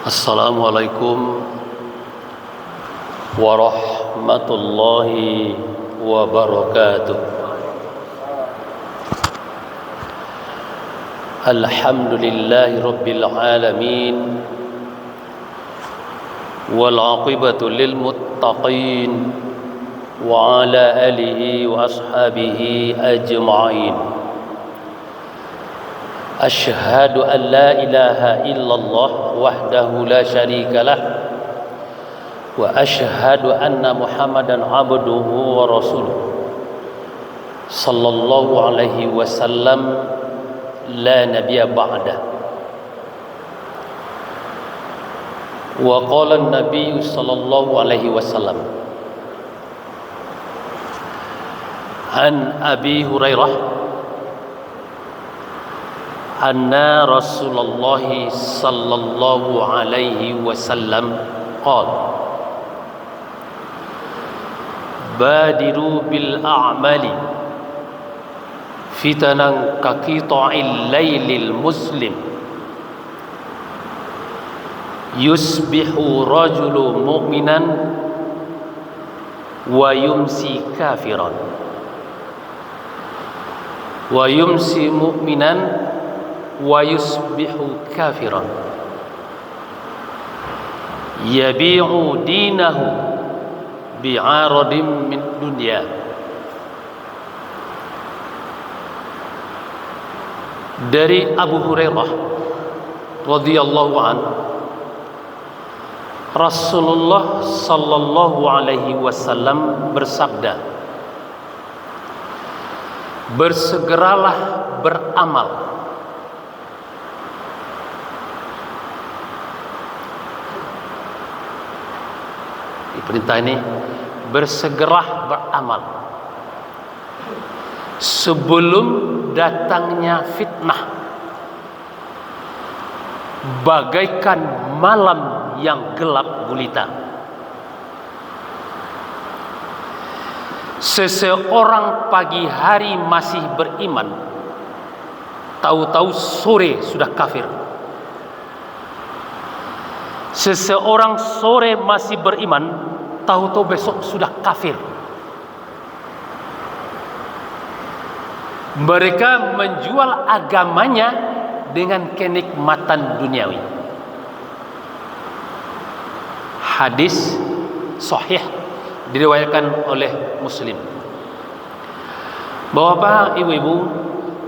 Assalamualaikum warahmatullahi wabarakatuh. Alhamdulillahi rabbil alamin, wal aqibatu lil muttaqin, wa ala alihi wa ashabihi ajma'in. Asyhadu an la ilaha illallah wahdahu la syarika lah, wa asyhadu anna Muhammadan abduhu wa rasuluh sallallahu alaihi wasallam la nabiyya ba'da. Wa qala an-nabiy sallallahu alaihi wasallam an Abi Hurairah anna Rasulullah sallallahu alaihi wasallam qala badiru bil a'mali fitanan kaqita'il lailil muslim yusbihu rajulu mu'minan wa yumsi kafiran wa yumsi mu'minan wa yusbihu kafiran yabi'u dinahu bi'aradin min dunya. Dari Abu Hurairah radhiyallahu anhu, Rasulullah sallallahu alaihi wasallam bersabda, bersegeralah beramal perintah ini, bersegeralah beramal sebelum datangnya fitnah bagaikan malam yang gelap gulita. Seseorang pagi hari masih beriman, tahu-tahu sore sudah kafir. Seseorang sore masih beriman, tahu-tahu besok sudah kafir. Mereka menjual agamanya dengan kenikmatan duniawi. Hadis sahih diriwayatkan oleh Muslim. Bapak, ibu-ibu,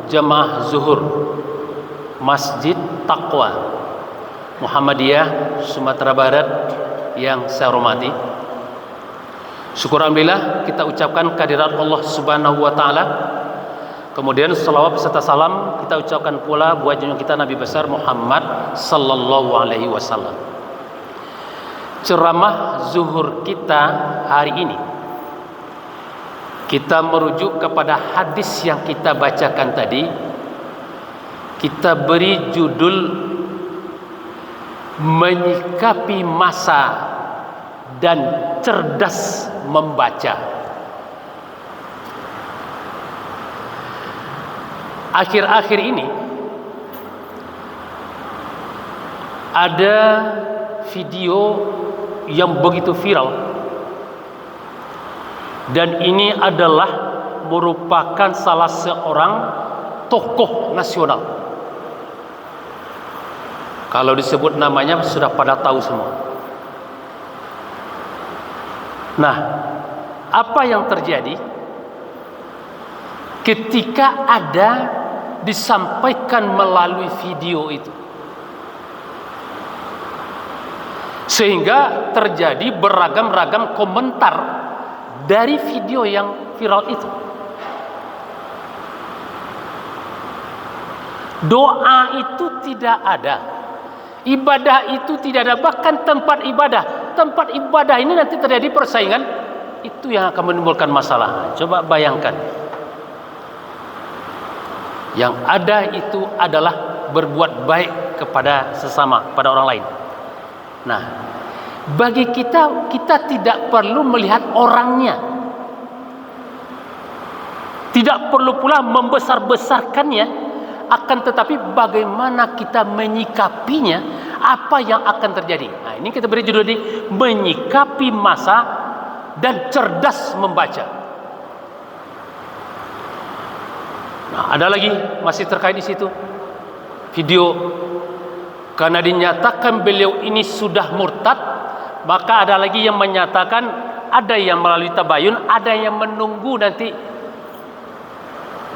jamaah zuhur Masjid Taqwa Muhammadiyah Sumatera Barat yang saya hormati, syukur alhamdulillah kita ucapkan kehadirat Allah Subhanahu wa taala. Kemudian salawat beserta salam kita ucapkan pula buat junjungan kita Nabi besar Muhammad sallallahu alaihi wasallam. Ceramah zuhur kita hari ini kita merujuk kepada hadis yang kita bacakan tadi. Kita beri judul menyikapi masa dan cerdas membaca. Akhir-akhir ini ada video yang begitu viral, dan ini adalah merupakan salah seorang tokoh nasional. Kalau disebut namanya sudah pada tahu semua. Nah, apa yang terjadi ketika ada disampaikan melalui video itu, sehingga terjadi beragam-ragam komentar dari video yang viral itu. Doa itu tidak ada, ibadah itu tidak ada, bahkan tempat ibadah ini nanti terjadi persaingan, itu yang akan menimbulkan masalah. Coba bayangkan, yang ada itu adalah berbuat baik kepada sesama, pada orang lain. Nah, bagi kita tidak perlu melihat orangnya, tidak perlu pula membesar-besarkannya, akan tetapi bagaimana kita menyikapinya apa yang akan terjadi. Nah, ini kita beri judul ini, menyikapi masa dan cerdas membaca. Nah, ada lagi masih terkait di situ video, karena dinyatakan beliau ini sudah murtad, maka ada lagi yang menyatakan, ada yang melalui tabayun, ada yang menunggu nanti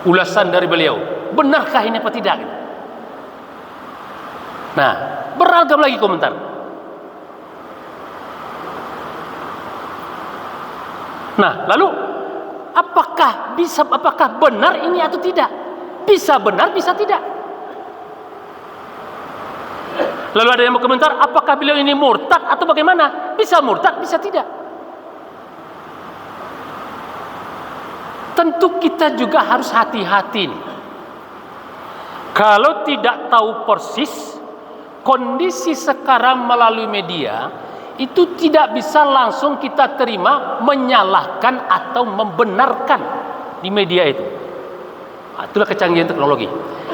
ulasan dari beliau. Benarkah ini apa tidak? Nah, beragam lagi komentar. Nah, lalu apakah benar ini atau tidak? Bisa benar, bisa tidak. Lalu ada yang berkomentar, apakah beliau ini murtad atau bagaimana? Bisa murtad, bisa tidak. Tentu kita juga harus hati-hati nih. Kalau tidak tahu persis kondisi sekarang melalui media, itu tidak bisa langsung kita terima, menyalahkan atau membenarkan di media itu. Nah, itulah kecanggihan teknologi.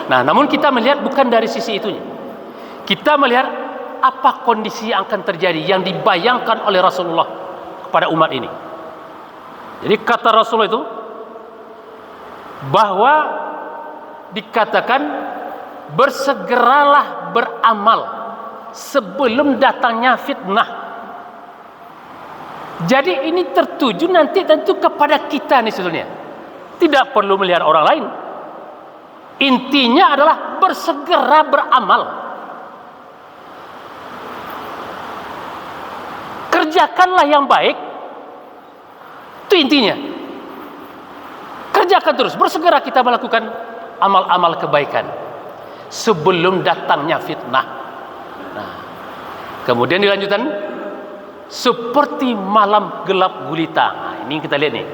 Nah, namun kita melihat bukan dari sisi itunya. Kita melihat apa kondisi yang akan terjadi, yang dibayangkan oleh Rasulullah kepada umat ini. Jadi kata Rasulullah itu, bahwa dikatakan bersegeralah beramal sebelum datangnya fitnah. Jadi ini tertuju nanti tentu kepada kita nih sebetulnya. Tidak perlu melihat orang lain. Intinya adalah bersegera beramal. Kerjakanlah yang baik. Itu intinya. Kerjakan terus, bersegera kita melakukan amal-amal kebaikan sebelum datangnya fitnah. Nah, kemudian dilanjutkan, seperti malam gelap gulita. Nah, ini kita lihat nih,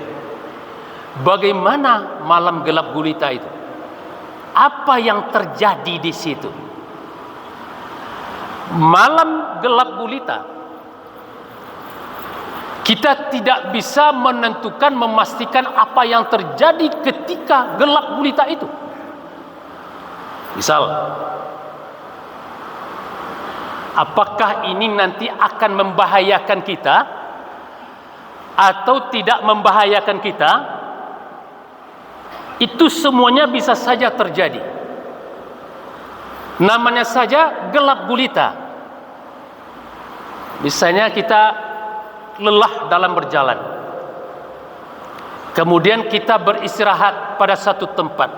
bagaimana malam gelap gulita itu, apa yang terjadi di situ. Malam gelap gulita, kita tidak bisa menentukan, memastikan apa yang terjadi ketika gelap gulita itu. Misal, apakah ini nanti akan membahayakan kita atau tidak membahayakan kita? Itu semuanya bisa saja terjadi. Namanya saja gelap gulita. Misalnya kita lelah dalam berjalan, kemudian kita beristirahat pada satu tempat,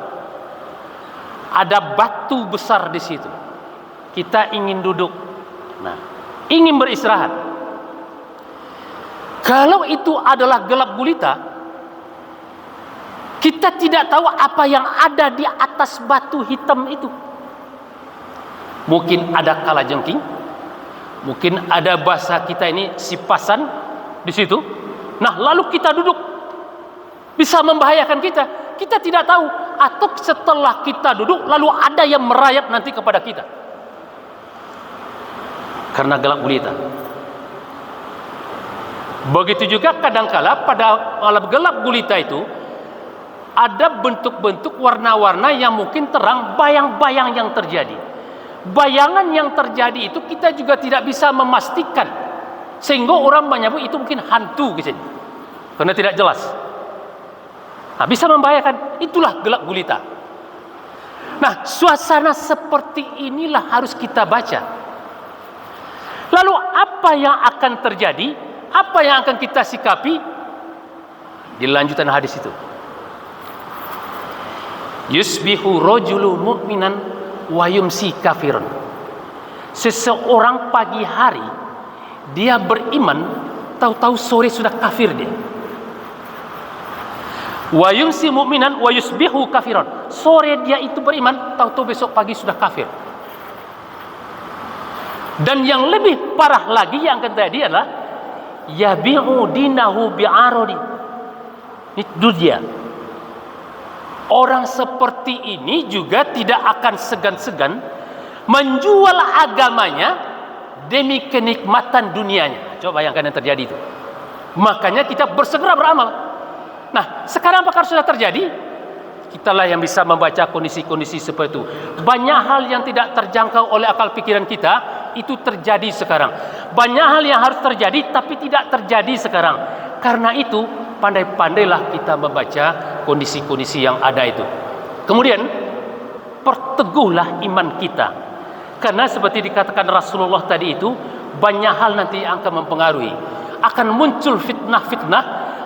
ada batu besar di situ, kita ingin duduk, nah, ingin beristirahat. Kalau itu adalah gelap gulita, kita tidak tahu apa yang ada di atas batu hitam itu. Mungkin ada kalajengking, mungkin ada bahasa kita ini sipasan di situ. Nah, lalu kita duduk, bisa membahayakan kita. Kita tidak tahu. Atau setelah kita duduk, lalu ada yang merayap nanti kepada kita karena gelap gulita. Begitu juga kadangkala pada malam gelap gulita itu ada bentuk-bentuk warna-warna yang mungkin terang, bayang-bayang yang terjadi. Bayangan yang terjadi itu kita juga tidak bisa memastikan, sehingga orang menyebut itu mungkin hantu gitu, karena tidak jelas. Nah, bisa membahayakan. Itulah gelap gulita. Nah, suasana seperti inilah harus kita baca. Lalu apa yang akan terjadi? Apa yang akan kita sikapi? Di lanjutan hadis itu, yusbihu rajulu mu'minan wa yumsi kafirun. Seseorang pagi hari dia beriman, tahu-tahu sore sudah kafir dia. Wa yumsi mu'minan wa yusbihu kafiran. Sore dia itu beriman, tahu-tahu besok pagi sudah kafir. Dan yang lebih parah lagi yang akan terjadi adalah yabi'u dinahu bi'aradi. Itu dia. Orang seperti ini juga tidak akan segan-segan menjual agamanya demi kenikmatan dunianya. Coba bayangkan yang terjadi itu. Makanya kita bersegera beramal. Nah, sekarang apakah sudah terjadi? Kitalah yang bisa membaca kondisi-kondisi seperti itu. Banyak hal yang tidak terjangkau oleh akal pikiran kita, itu terjadi sekarang. Banyak hal yang harus terjadi tapi tidak terjadi sekarang. Karena itu pandai-pandailah kita membaca kondisi-kondisi yang ada itu. Kemudian perteguhlah iman kita. Karena seperti dikatakan Rasulullah tadi itu, banyak hal nanti yang akan mempengaruhi. Akan muncul fitnah-fitnah.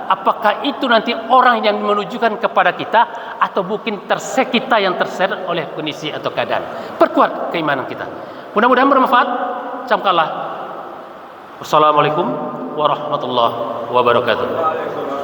Apakah itu nanti orang yang menunjukkan kepada kita, atau mungkin kita yang terseret oleh kondisi atau keadaan. Perkuat keimanan kita. Mudah-mudahan bermanfaat. Camkanlah. Wassalamualaikum warahmatullahi wabarakatuh.